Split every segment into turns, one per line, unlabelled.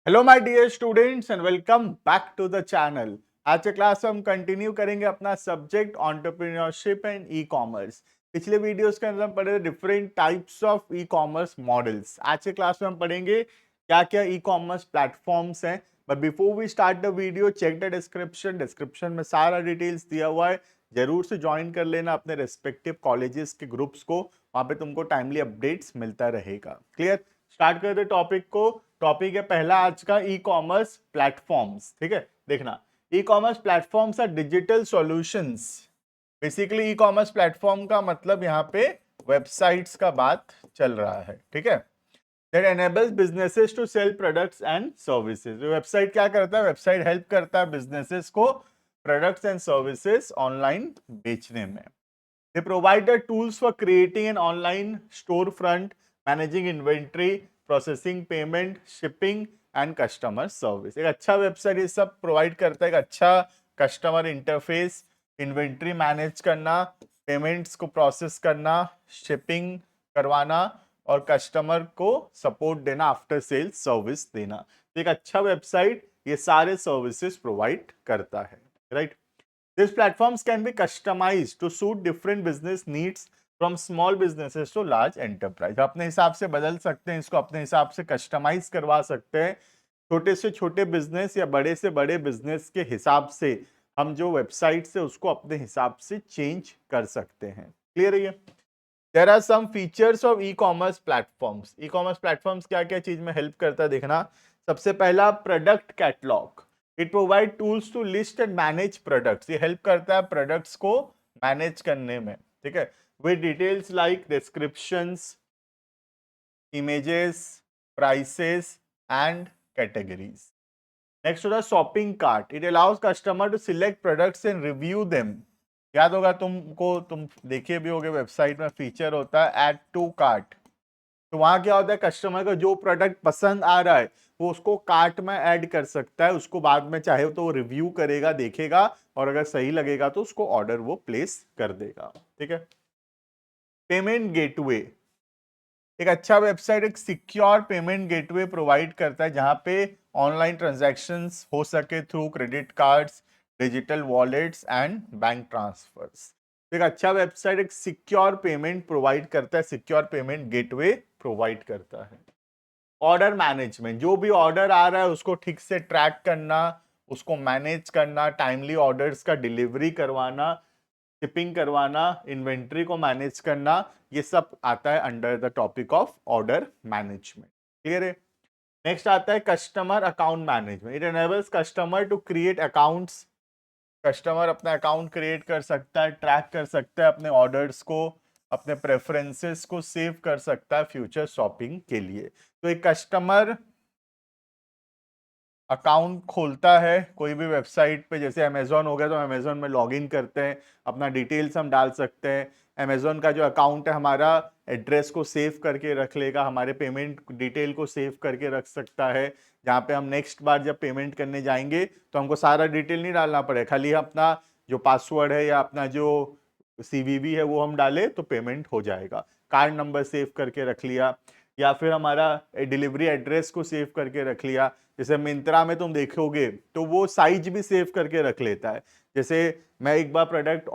Hello my dear students and welcome back to the channel. आज के class में हम कंटिन्यू करेंगे अपना subject entrepreneurship and e commerce. पिछले वीडियोस के अंदर हम पढ़े different types of e commerce models. आज के क्लास में हम पढ़ेंगे क्या क्या ई कॉमर्स प्लेटफॉर्म्स हैं। But before we start the video check the description में सारा डिटेल्स दिया हुआ है। जरूर से ज्वाइन कर लेना अपने रेस्पेक्टिव कॉलेजेस के ग्रुप्स को, वहां पे तुमको टाइमली अपडेट्स मिलता रहेगा। क्लियर? स्टार्ट करते टॉपिक को। टॉपिक है पहला आज का ई कॉमर्स प्लेटफॉर्म्स। ठीक है, देखना e commerce platforms are digital solutions. Basically e commerce platform का मतलब यहाँ पे वेबसाइट्स का बात चल रहा है। ठीक है, that enables businesses to sell products and services। Website क्या करता है? वेबसाइट हेल्प करता है बिजनेसेस को प्रोडक्ट्स एंड सर्विसेज ऑनलाइन बेचने में। They provide the tools for creating an online storefront, managing inventory, processing payment, shipping and customer service। एक अच्छा वेबसाइट ये सब प्रोवाइड करता है, एक अच्छा कस्टमर इंटरफेस, इन्वेंट्री मैनेज करना, पेमेंट्स को प्रोसेस करना, शिपिंग करवाना और कस्टमर को सपोर्ट देना, आफ्टर सेल सर्विस देना। तो एक अच्छा वेबसाइट ये सारे सर्विसेज प्रोवाइड करता है, right? These platforms can be customized to suit different business needs from small businesses to large enterprise। अपने हिसाब से बदल सकते हैं, इसको अपने हिसाब से कस्टमाइज करवा सकते हैं। छोटे से छोटे बिजनेस या बड़े से बड़े बिजनेस के हिसाब से हम जो वेबसाइट से उसको अपने हिसाब से चेंज कर सकते हैं। क्लियर है ये? There are some features of e commerce platforms. E commerce platforms क्या क्या चीज में हेल्प करता है देखना। सबसे पहला product catalogue. It provide tools to list and manage products. ये हेल्प करता है प्रोडक्ट्स को मैनेज करने में। ठीक है, with details like descriptions, images, prices and categories. Next होता है shopping cart. It allows customer to select products and review them. याद होगा तुमको, तुम देखे भी होगे वेबसाइट में फीचर होता है ऐड टू कार्ट। तो वहां क्या होता है, कस्टमर को जो प्रोडक्ट पसंद आ रहा है वो उसको कार्ट में ऐड कर सकता है। उसको बाद में चाहे तो वो रिव्यू करेगा, देखेगा और अगर सही लगेगा तो उसको ऑर्डर वो प्लेस कर देगा। ठीक है, पेमेंट गेटवे। एक अच्छा वेबसाइट एक सिक्योर पेमेंट गेटवे प्रोवाइड करता है जहां पे ऑनलाइन ट्रांजैक्शंस हो सके through credit cards, digital wallets and bank transfers. एक अच्छा वेबसाइट एक सिक्योर पेमेंट प्रोवाइड करता है, सिक्योर पेमेंट गेटवे प्रोवाइड करता है। ऑर्डर मैनेजमेंट, जो भी ऑर्डर आ रहा है उसको ठीक से ट्रैक करना, उसको मैनेज करना, टाइमली ऑर्डर्स का डिलीवरी करवाना, शिपिंग करवाना, इन्वेंट्री को मैनेज करना, ये सब आता है under the topic of order management. Clear है? नेक्स्ट आता है customer account management. It enables customer to create accounts. Customer अपना अकाउंट क्रिएट कर सकता है, ट्रैक कर सकता है अपने ऑर्डर्स को, अपने प्रेफरेंसेस को सेव कर सकता है फ्यूचर शॉपिंग के लिए। तो एक कस्टमर अकाउंट खोलता है कोई भी वेबसाइट पे, जैसे अमेजोन हो गया तो अमेजोन में लॉगिन करते हैं, अपना डिटेल्स हम डाल सकते हैं। अमेजोन का जो अकाउंट है हमारा एड्रेस को सेव करके रख लेगा, हमारे पेमेंट डिटेल को सेव करके रख सकता है, जहाँ पे हम नेक्स्ट बार जब पेमेंट करने जाएंगे तो हमको सारा डिटेल नहीं डालना पड़े, खाली अपना जो पासवर्ड है या अपना जो सीवीवी है वो हम डाले तो पेमेंट हो जाएगा। कार्ड नंबर सेव करके रख लिया या फिर हमारा डिलीवरी एड्रेस को सेव करके रख लिया। जैसे मिंत्रा में तुम देखोगे तो वो साइज भी सेव करके रख लेता है। जैसे मैं एक बार प्रोडक्ट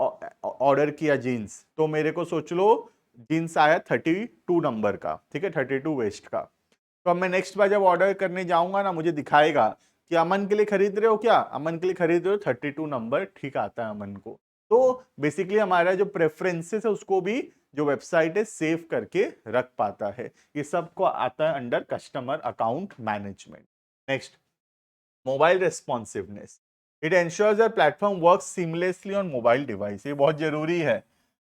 ऑर्डर किया जीन्स, तो मेरे को सोच लो जीन्स आया 32 नंबर का, ठीक है, 32 वेस्ट का। तो अब मैं नेक्स्ट बार जब ऑर्डर करने जाऊंगा ना, मुझे दिखाएगा कि अमन के लिए खरीद रहे हो क्या, अमन के लिए खरीद रहे हो, 32 नंबर ठीक आता है अमन को। तो बेसिकली हमारा जो प्रेफरेंसेस है उसको भी जो वेबसाइट है सेव करके रख पाता है। ये सब को आता है under customer account management. Next, mobile responsiveness. It ensures that platform works seamlessly on mobile device. ये बहुत जरूरी है।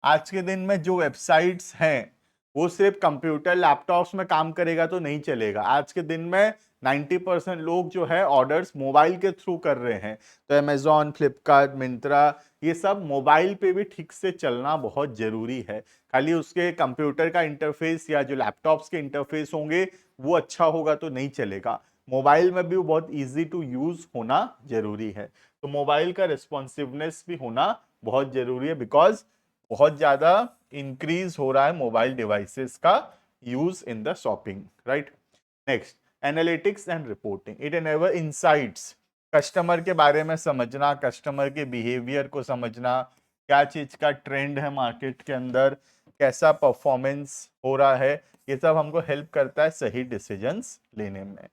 आज के दिन में जो वेबसाइट्स हैं वो सिर्फ कंप्यूटर लैपटॉप्स में काम करेगा तो नहीं चलेगा। आज के दिन में 90% लोग जो है ऑर्डर्स मोबाइल के थ्रू कर रहे हैं। तो अमेजॉन, फ्लिपकार्ट, मिंत्रा, ये सब मोबाइल पे भी ठीक से चलना बहुत जरूरी है। खाली उसके कंप्यूटर का इंटरफेस या जो लैपटॉप्स के इंटरफेस होंगे वो अच्छा होगा तो नहीं चलेगा। मोबाइल में भी वो बहुत इजी टू यूज होना जरूरी है। तो मोबाइल का रिस्पॉन्सिवनेस भी होना बहुत जरूरी है, बिकॉज बहुत ज्यादा इंक्रीज हो रहा है मोबाइल डिवाइसेस का use in the shopping, right? Next, analytics and reporting, it enable insights, customer के बारे में समझना, कस्टमर के बिहेवियर को समझना, क्या चीज का ट्रेंड है मार्केट के अंदर, कैसा परफॉर्मेंस हो रहा है, ये सब हमको हेल्प करता है सही डिसीजंस लेने में।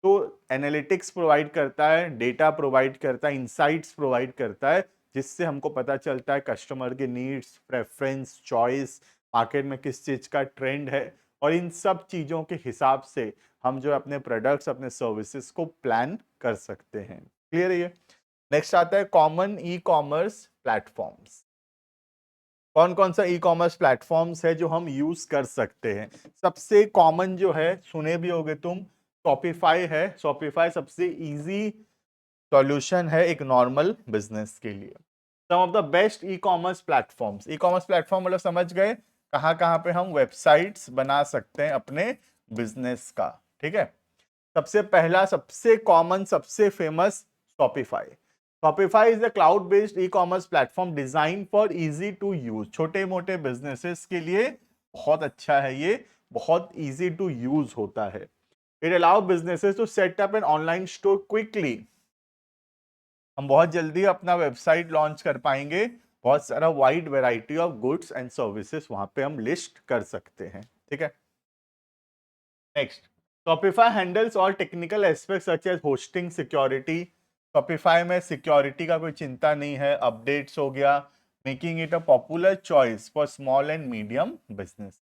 तो एनालिटिक्स प्रोवाइड करता है, डेटा प्रोवाइड करता है, इंसाइट्स प्रोवाइड करता है, जिससे हमको पता चलता है कस्टमर के नीड्स, प्रेफरेंस, चॉइस, मार्केट में किस चीज का ट्रेंड है, और इन सब चीजों के हिसाब से हम जो अपने प्रोडक्ट्स, अपने सर्विसेज को प्लान कर सकते हैं। क्लियर है ये? नेक्स्ट आता है कॉमन ई कॉमर्स प्लेटफॉर्म्स। कौन कौन सा ई कॉमर्स प्लेटफॉर्म्स है जो हम यूज कर सकते हैं? सबसे कॉमन जो है, सुने भी होगे तुम, शॉपिफाई है। शॉपिफाई सबसे इजी सॉल्यूशन है एक नॉर्मल बिजनेस के लिए। Some of the best e commerce platforms. E commerce platform मतलब समझ गए, कहाँ कहाँ पे हम वेबसाइट्स बना सकते हैं अपने बिजनेस का। ठीक है, सबसे पहला, सबसे कॉमन, सबसे famous Shopify. Shopify is a cloud based e commerce platform design for easy to use. छोटे मोटे बिजनेसेस के लिए बहुत अच्छा है ये, बहुत इजी टू यूज होता है। It allow businesses to set up an online store quickly. हम बहुत जल्दी अपना वेबसाइट लॉन्च कर पाएंगे, बहुत सारा wide variety of goods and services वहां पे हम लिस्ट कर सकते हैं। ठीक है, नेक्स्ट, Shopify हैंडल्स और technical aspect such as hosting, security. Shopify में सिक्योरिटी का कोई चिंता नहीं है, अपडेट्स हो गया, making it a popular choice for small and medium business.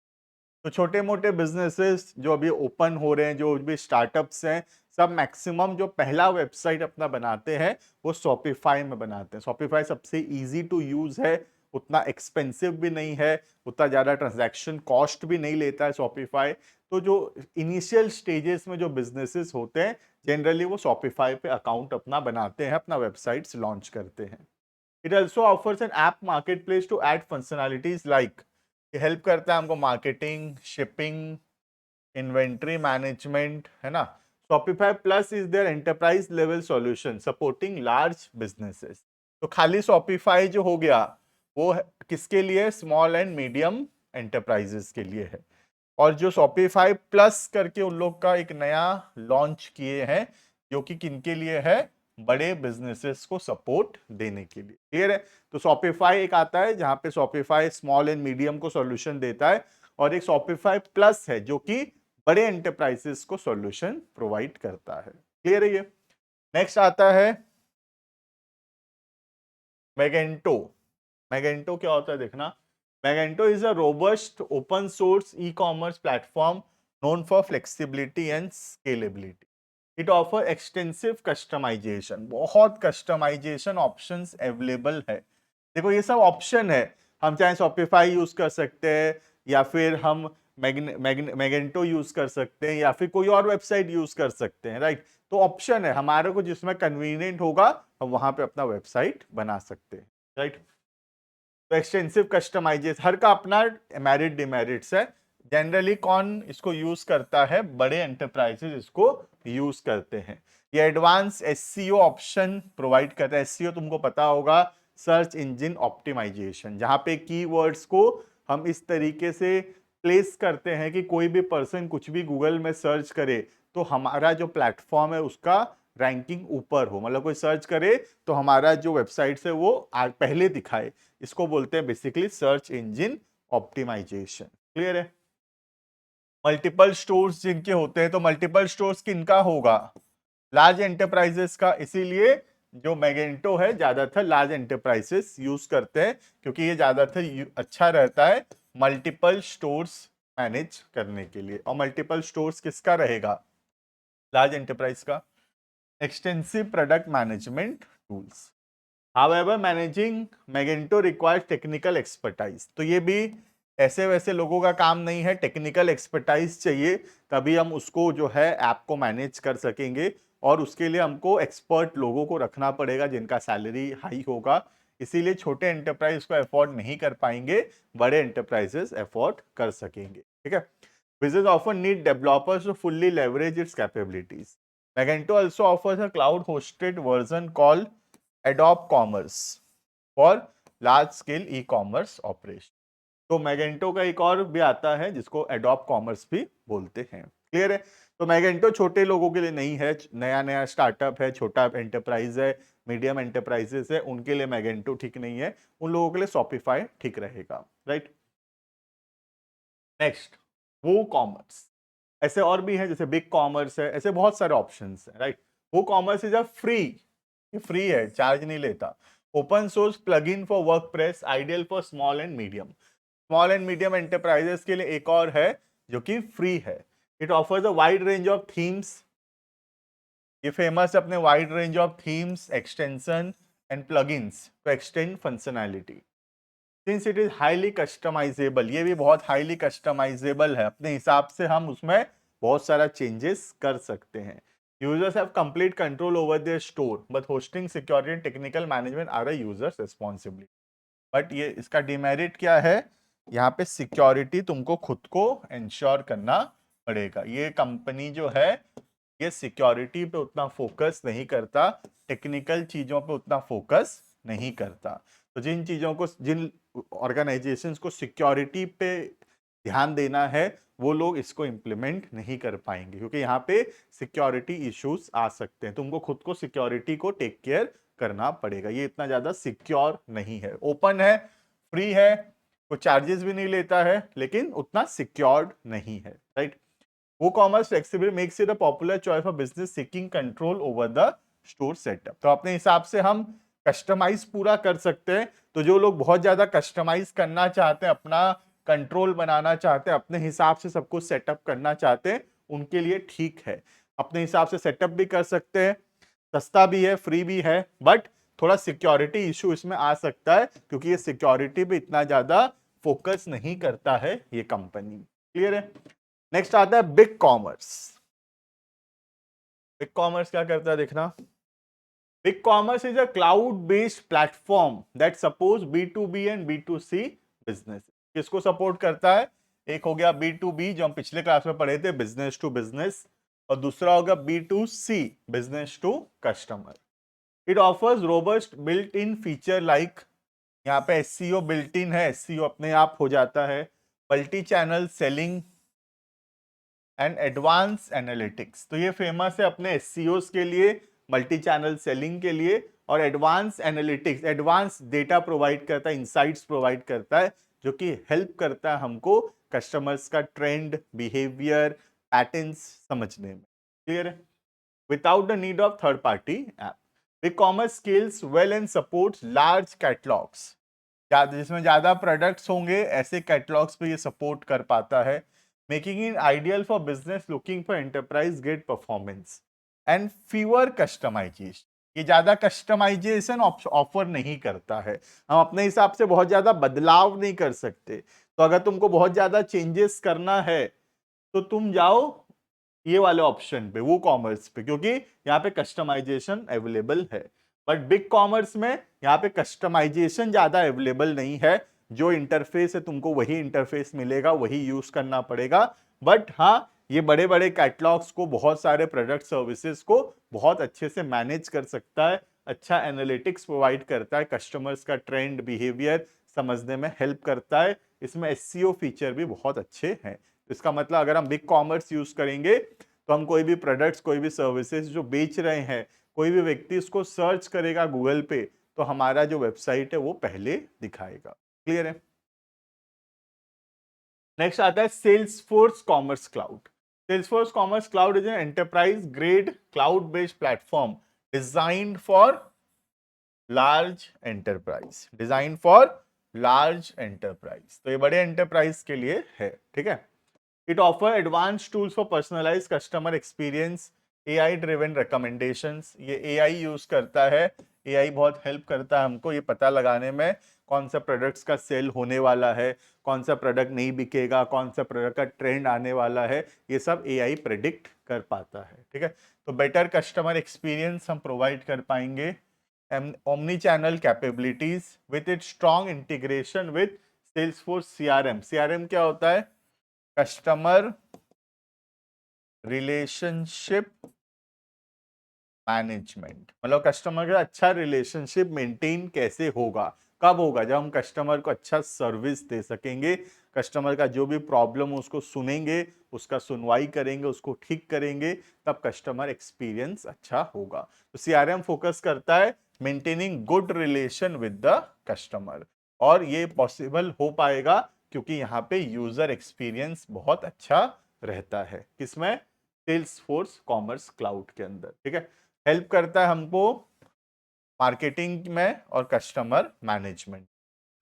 तो छोटे मोटे बिजनेसेस जो अभी ओपन हो रहे हैं, जो भी स्टार्टअप्स हैं, सब मैक्सिमम जो पहला वेबसाइट अपना बनाते हैं वो शॉपिफाई में बनाते हैं। शॉपिफाई सबसे इजी टू यूज है, उतना एक्सपेंसिव भी नहीं है, उतना ज़्यादा ट्रांजैक्शन कॉस्ट भी नहीं लेता है शॉपिफाई। तो जो इनिशियल स्टेजेस में जो बिजनेसेस होते हैं, जनरली वो शॉपिफाई पे अकाउंट अपना बनाते हैं, अपना वेबसाइट्स लॉन्च करते हैं। It also offers an app market place to add functionalities like, help करता है हमको मार्केटिंग, शिपिंग, इन्वेंट्री मैनेजमेंट, है ना। Shopify plus is their enterprise level solution supporting large businesses. तो खाली Shopify जो हो गया वो किसके लिए? स्मॉल एंड मीडियम एंटरप्राइजेस के लिए है। और जो Shopify प्लस करके उन लोग का एक नया लॉन्च किए हैं, जो कि किनके लिए है? बड़े बिजनेसेस को सपोर्ट देने के लिए। क्लियर है? तो Shopify एक आता है जहां पे Shopify स्मॉल एंड मीडियम को सॉल्यूशन देता है, और एक Shopify प्लस है जो कि बड़े एंटरप्राइजेस को सॉल्यूशन प्रोवाइड करता है। क्लियर है ये? नेक्स्ट आता है मैगेंटो। मैगेंटो क्या होता है देखना। Magento is a robust open source e commerce platform known for flexibility and scalability. It offer extensive customization, बहुत कस्टमाइजेशन ऑप्शंस अवेलेबल है। देखो ये सब ऑप्शन है, हम चाहे शॉपिफाई यूज कर सकते हैं, या फिर हम मैगेंटो यूज कर सकते हैं, या फिर कोई और वेबसाइट यूज कर सकते हैं, राइट। तो ऑप्शन है हमारे को, जिसमें कन्वीनियंट होगा हम वहां पे अपना वेबसाइट बना सकते हैं, राइट। तो एक्सटेंसिव कस्टमाइजेशन, हर का अपना मेरिट डिमेरिट्स है। जनरली कौन इसको यूज करता है? बड़े एंटरप्राइजेस इसको यूज करते हैं। ये एडवांस एसईओ ऑप्शन प्रोवाइड करता है। एसईओ तुमको पता होगा, सर्च इंजन ऑप्टिमाइजेशन, जहां पे कीवर्ड्स को हम इस तरीके से प्लेस करते हैं कि कोई भी पर्सन कुछ भी गूगल में सर्च करे तो हमारा जो प्लेटफॉर्म है उसका रैंकिंग ऊपर हो। मतलब कोई सर्च करे तो हमारा जो वेबसाइट है वो पहले दिखाए। इसको बोलते हैं basically search engine optimisation. Clear है? मल्टीपल स्टोर्स जिनके होते हैं, तो मल्टीपल स्टोर्स किनका होगा? लार्ज एंटरप्राइजेस का। इसीलिए जो मैगेंटो है ज्यादातर लार्ज एंटरप्राइजेस यूज करते हैं, क्योंकि ये ज्यादातर अच्छा रहता है मल्टीपल स्टोर्स मैनेज करने के लिए। और मल्टीपल स्टोर्स किसका रहेगा? लार्ज एंटरप्राइज का। Extensive product management tools. However, managing Magento requires technical expertise. तो ये भी ऐसे वैसे लोगों का काम नहीं है, टेक्निकल एक्सपर्टाइज चाहिए, तभी हम उसको जो है ऐप को मैनेज कर सकेंगे। और उसके लिए हमको एक्सपर्ट लोगों को रखना पड़ेगा जिनका सैलरी हाई होगा। इसीलिए छोटे एंटरप्राइज को अफोर्ड नहीं कर पाएंगे, बड़े एंटरप्राइजेस अफोर्ड कर सकेंगे। ठीक है, business offer need developers to fully leverage its capabilities. Magento also offers a cloud hosted version called Adobe Commerce for large scale e-commerce operation. तो मैगेंटो का एक और भी आता है जिसको एडोब कॉमर्स भी बोलते हैं। क्लियर है? तो मैगेंटो छोटे लोगों के लिए नहीं है, नया नया स्टार्टअप है, छोटा एंटरप्राइज है, मीडियम एंटरप्राइजेस है, उनके लिए मैगेंटो ठीक नहीं है, उन लोगों के लिए शॉपिफाई ठीक रहेगा, राइट। नेक्स्ट, वो कॉमर्स, ऐसे और भी है, जैसे बिग कॉमर्स है, ऐसे बहुत सारे ऑप्शंस है, राइट। वो कॉमर्स इज अ फ्री, ये फ्री है, चार्ज नहीं लेता। Open source plugin for WordPress, ideal for small and medium, small and medium enterprises के लिए एक और है जो कि फ्री है। It offers a wide range of themes, ये फेमस है अपने wide range of themes, extension and plugins to extend functionality. Since it is highly customisable, ये भी बहुत हाईली कस्टमाइजेबल है, अपने हिसाब से हम उसमें बहुत सारा चेंजेस कर सकते हैं। Users have complete control over their store, but hosting, security and technical management are a users responsibility. But ये इसका डिमेरिट क्या है, यहाँ पे सिक्योरिटी तुमको खुद को इंश्योर करना पड़ेगा। ये कंपनी जो है ये सिक्योरिटी पे उतना फोकस नहीं करता, टेक्निकल चीजों पे उतना फोकस नहीं करता। तो जिन चीजों को, जिन ऑर्गेनाइजेशंस को सिक्योरिटी पे ध्यान देना है, वो लोग इसको इंप्लीमेंट नहीं कर पाएंगे, क्योंकि यहाँ पे सिक्योरिटी इश्यूज आ सकते हैं। तुमको खुद को सिक्योरिटी को टेक केयर करना पड़ेगा, ये इतना ज्यादा सिक्योर नहीं है। ओपन है, फ्री है, कोई चार्जेस भी नहीं लेता है, लेकिन उतना सिक्योर्ड नहीं है, right. WooCommerce flexibility makes it a popular choice for business seeking control over the store setup। तो अपने हिसाब से हम कस्टमाइज पूरा कर सकते हैं। तो जो लोग बहुत ज्यादा कस्टमाइज करना चाहते हैं, अपना कंट्रोल बनाना चाहते हैं, अपने हिसाब से सब कुछ सेटअप करना चाहते हैं, उनके लिए ठीक है। अपने हिसाब से सेटअप भी कर सकते हैं, सस्ता भी है, फ्री भी है, बट थोड़ा सिक्योरिटी इशू इसमें आ सकता है, क्योंकि ये सिक्योरिटी पे इतना ज्यादा फोकस नहीं करता है ये कंपनी। क्लियर है। नेक्स्ट आता है बिग कॉमर्स। बिग कॉमर्स क्या करता है देखना। Big commerce is a cloud based platform that supports B2B and B2C business. किसको सपोर्ट करता है, एक हो गया B2B जो हम पिछले क्लास में पढ़े थे, बिजनेस टू बिजनेस, और दूसरा होगा B2C, business to customer. It offers robust built in feature like, यहाँ पे SEO बिल्ट इन है, SEO अपने आप हो जाता है, multi channel selling and advance analytics. तो ये फेमस है अपने SEOs के लिए, मल्टी चैनल सेलिंग के लिए, और advance analytics, advance data provide करता है, इंसाइट्स प्रोवाइड करता है, जो कि हेल्प करता है हमको कस्टमर्स का ट्रेंड, बिहेवियर, पैटर्न्स समझने में। क्लियर है। Without the need of third party app, big commerce scales well and supports large catalogues, जिसमें ज्यादा प्रोडक्ट्स होंगे, ऐसे कैटलॉग्स पे ये सपोर्ट कर पाता है। Making it ideal for business looking for enterprise grade performance and fever customisation. ये ज्यादा कस्टमाइजेशन ऑफर नहीं करता है, हम अपने हिसाब से बहुत ज्यादा बदलाव नहीं कर सकते। तो अगर तुमको बहुत ज्यादा चेंजेस करना है, तो तुम जाओ ये वाले ऑप्शन पे, वो कॉमर्स पे, क्योंकि यहाँ पे कस्टमाइजेशन अवेलेबल है। बट बिग कॉमर्स में यहाँ पे कस्टमाइजेशन ज्यादा अवेलेबल नहीं है, जो इंटरफेस है तुमको वही इंटरफेस मिलेगा, वही यूज करना पड़ेगा। बट हाँ, ये बड़े बड़े कैटलॉग्स को, बहुत सारे प्रोडक्ट सर्विसेज को बहुत अच्छे से मैनेज कर सकता है, अच्छा एनालिटिक्स प्रोवाइड करता है, कस्टमर्स का ट्रेंड, बिहेवियर समझने में हेल्प करता है। इसमें SEO फीचर भी बहुत अच्छे हैं। इसका मतलब अगर हम बिग कॉमर्स यूज करेंगे, तो हम कोई भी प्रोडक्ट्स, कोई भी सर्विसेज जो बेच रहे हैं, कोई भी व्यक्ति उसको सर्च करेगा गूगल पे, तो हमारा जो वेबसाइट है वो पहले दिखाएगा। क्लियर है। नेक्स्ट आता है Salesforce commerce cloud. Salesforce commerce cloud is an enterprise grade cloud based platform designed for large enterprise, design for large enterprise. तो ये बड़े एंटरप्राइज के लिए है, ठीक है। It offers advanced tools for personalized customer experience, AI driven recommendations। ये AI use करता है, AI बहुत हेल्प करता है हमको ये पता लगाने में कौन सा प्रोडक्ट्स का सेल होने वाला है, कौन सा प्रोडक्ट नहीं बिकेगा, कौन सा प्रोडक्ट का ट्रेंड आने वाला है, ये सब AI प्रेडिक्ट कर पाता है, ठीक है। तो बेटर कस्टमर एक्सपीरियंस हम प्रोवाइड कर पाएंगे। Omni channel capabilities with it strong integration with Salesforce CRM। CRM क्या होता है, कस्टमर रिलेशनशिप मैनेजमेंट मतलब कस्टमर का अच्छा रिलेशनशिप मेंटेन कैसे होगा, कब होगा, जब हम कस्टमर को अच्छा सर्विस दे सकेंगे, कस्टमर का जो भी प्रॉब्लम हो उसको सुनेंगे, उसका सुनवाई करेंगे, उसको ठीक करेंगे, तब कस्टमर एक्सपीरियंस अच्छा होगा। तो सीआरएम फोकस करता है maintaining good relation with the customer, और ये पॉसिबल हो पाएगा क्योंकि यहाँ पे यूजर एक्सपीरियंस बहुत अच्छा रहता है। किसमें? सेल्स फोर्स कॉमर्स क्लाउड के अंदर। ठीक है, हेल्प करता है हमको मार्केटिंग में और कस्टमर मैनेजमेंट।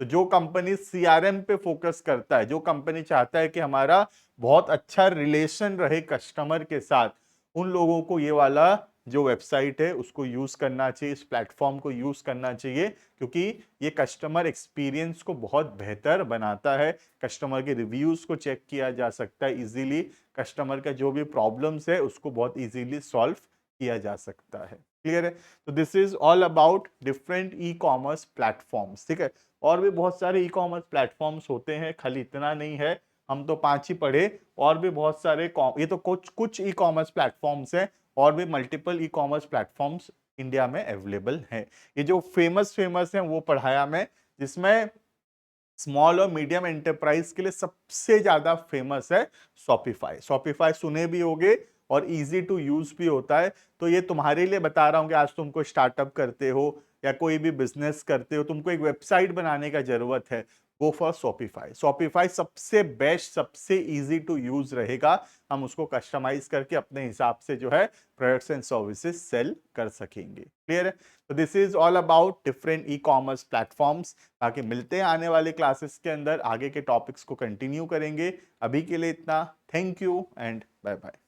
तो जो कंपनी सीआरएम पे फोकस करता है, जो कंपनी चाहता है कि हमारा बहुत अच्छा रिलेशन रहे कस्टमर के साथ, उन लोगों को ये वाला जो वेबसाइट है उसको यूज करना चाहिए, इस प्लेटफॉर्म को यूज करना चाहिए, क्योंकि ये कस्टमर एक्सपीरियंस को बहुत बेहतर बनाता है। कस्टमर के रिव्यूज को चेक किया जा सकता है इजीली, कस्टमर का जो भी प्रॉब्लम्स है उसको बहुत इजीली सॉल्व किया जा सकता है। क्लियर है? तो this is all about different E commerce platforms. ठीक है, और भी बहुत सारे ई कॉमर्स प्लेटफॉर्म्स होते हैं, खाली इतना नहीं है, हम तो 5 ही पढ़े, और भी बहुत सारे ये तो कुछ कुछ ई कॉमर्स प्लेटफॉर्म्स हैं, और भी मल्टीपल ई कॉमर्स प्लेटफॉर्म्स इंडिया में अवेलेबल हैं। ये जो फेमस फेमस हैं वो पढ़ाया मैं, जिसमें स्मॉल और मीडियम एंटरप्राइज के लिए सबसे ज्यादा फेमस है शॉपिफाई। शॉपिफाई सुने भी होगे और इजी टू यूज भी होता है। तो ये तुम्हारे लिए बता रहा हूं कि आज तुमको स्टार्टअप करते हो या कोई भी बिजनेस करते हो, तुमको एक वेबसाइट बनाने का जरूरत है, गो फॉर शॉपिफाई। शॉपिफाई सबसे बेस्ट, सबसे इजी टू यूज रहेगा। हम उसको कस्टमाइज करके अपने हिसाब से जो है प्रोडक्ट्स एंड सर्विसेज सेल कर सकेंगे। क्लियर है? तो this is all about different E commerce platforms. बाकी मिलते हैं आने वाले क्लासेस के अंदर, आगे के टॉपिक्स को कंटिन्यू करेंगे। अभी के लिए इतना, thank you and bye bye.